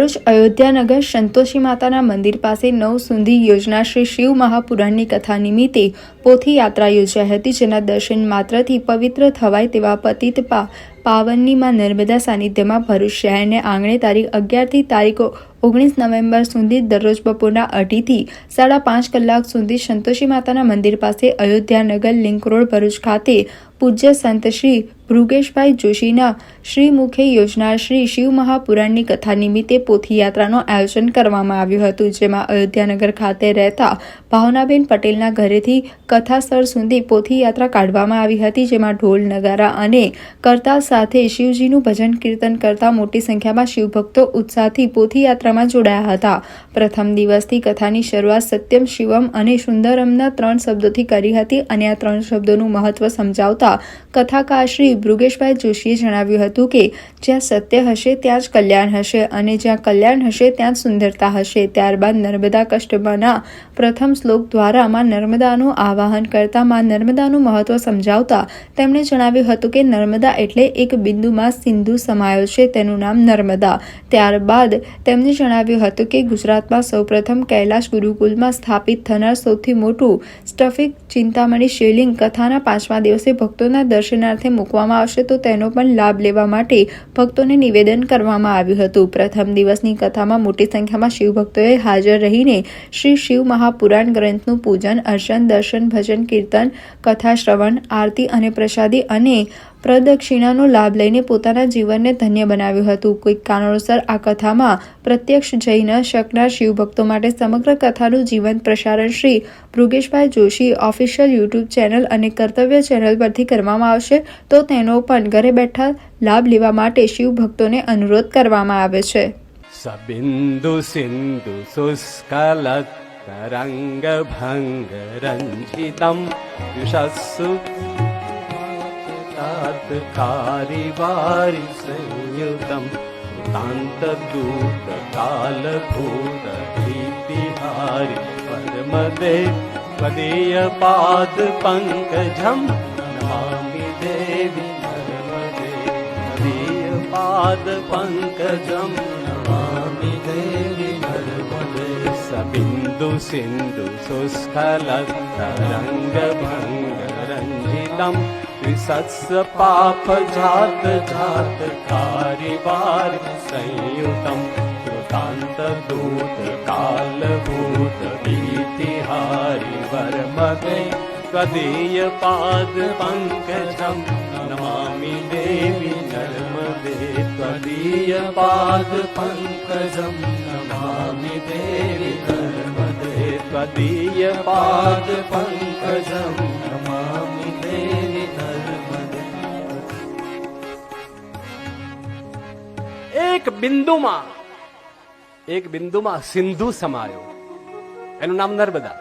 ભરૂચ અયોધ્યાનગર સંતોષી માતાના મંદિર પાસે નવસુંધી યોજના શ્રી શિવ મહાપુરાણની કથા નિમિત્તે પોથી યાત્રા યોજાઈ હતી, જેના દર્શન માત્રથી પવિત્ર થવાય તેવા પતિત પાવનની માં નર્મદા સાનિધ્યમાં ભરૂચ શહેરને આંગણે તારીખ 11 થી તારીખ 19 નવેમ્બર સુધી દરરોજ બપોરના 2:30 થી 5:30 કલાક સુધી સંતોષી માતાના મંદિર પાસે અયોધ્યાનગર લિંક રોડ ભરૂચ ખાતે પૂજ્ય સંત શ્રી ભૃગેશભાઈ જોશીના શ્રી મુખે યોજના શ્રી શિવ મહાપુરાણની કથા નિમિત્તે પોથી યાત્રાનું આયોજન કરવામાં આવ્યું હતું, જેમાં અયોધ્યાનગર ખાતે રહેતા ભાવનાબેન પટેલના ઘરેથી કથા સ્થળ સુધી પોથી યાત્રા કાઢવામાં આવી હતી, જેમાં ઢોલ નગારા અને કરતાલ સાથે શિવજીનું ભજન કીર્તન કરતા મોટી સંખ્યામાં શિવભક્તો ઉત્સાહથી પોથી યાત્રામાં જોડાયા હતા. પ્રથમ દિવસથી કથાની શરૂઆત સત્યમ શિવમ અને સુંદરમના 3 શબ્દોથી કરી હતી અને આ 3 શબ્દોનું મહત્વ સમજાવતા કથાકાર શ્રી ભૃગેશભાઈ જોશીએ જણાવ્યું હતું કે જ્યાં સત્ય હશે ત્યાં જ કલ્યાણ હશે અને જ્યાં કલ્યાણ હશે ત્યાં જ સુંદરતા હશે. ત્યારબાદ નર્મદા કષ્ટભના પ્રથમ શ્લોક દ્વારા માં નર્મદાનું આવાહન કરતા માં નર્મદાનું મહત્વ સમજાવતા તેમણે જણાવ્યું હતું કે નર્મદા એટલે એક બિંદુમાં સિંધુ સમાયો છે, તેનું નામ નર્મદા. ત્યારબાદ તેમણે જણાવ્યું હતું કે ગુજરાતમાં સૌપ્રથમ કૈલાશ ગુરુકુલમાં સ્થાપિત થનાર સૌથી મોટું સ્ટફિક ચિંતામણી શિવલિંગ કથાના 5મા દિવસે ભક્તોના દર્શનાર્થે મૂકવામાં આવશે, તો તેનો પણ લાભ લેવા માટે ભક્તોને નિવેદન કરવામાં આવ્યું હતું. પ્રથમ દિવસની કથામાં મોટી સંખ્યામાં શિવભક્તોએ હાજર રહીને શ્રી શિવ મહાપુરાણ ગ્રંથનું પૂજન અર્ચન, દર્શન, ભજન, કીર્તન, કથા શ્રવણ, આરતી અને પ્રસાદી અને પ્રદક્ષિણાનો લાભ લઈને પોતાના જીવનને ધન્ય બનાવ્યું હતું. કોઈક કારણોસર આ કથામાં પ્રત્યક્ષ જઈ ન શકનાર શિવભક્તો માટે સમગ્ર કથાનું જીવંત પ્રસારણ Shri Bhrigeshbhai Joshi official YouTube channel અને કર્તવ્ય ચેનલ પરથી કરવામાં આવશે, તો તેનો પણ ઘરે બેઠા લાભ લેવા માટે શિવભક્તોને અનુરોધ કરવામાં આવે છે. સબિંદુ સિંધુ શુષ્કલત તરંગ ભંગ રંજિતમ યુષસ્સુ કારિવારી સંયુતમ તાંત દૂત કાલભૂત ભીતિહારી પરમદે પદેય પાદ પંકજમ નમામિ દેવી નર્મદે પદેય પાદ પંકજમ નમામિ દેવી નર્મદે સબિંદુ સિંધુ શુષ્કલત તરંગ ભંગ રંજિતમ વિસત્સ પાપ જાત જાત કારિવાર સંયુતમ કૃતાંત દૂત કાલભૂત ભીતિહારી વર્મદે ત્વદીય પાદ પંકજમ નમામિ દેવી નર્મદે ત્વદીય પાદ પંકજમ નમામિ દેવી નર્મદે ત્વદીય પાદ પંકજમ નમામિ દેવી. એક બિંદુમાં સિંધુ સમાયો, એનું નામ નર્મદા.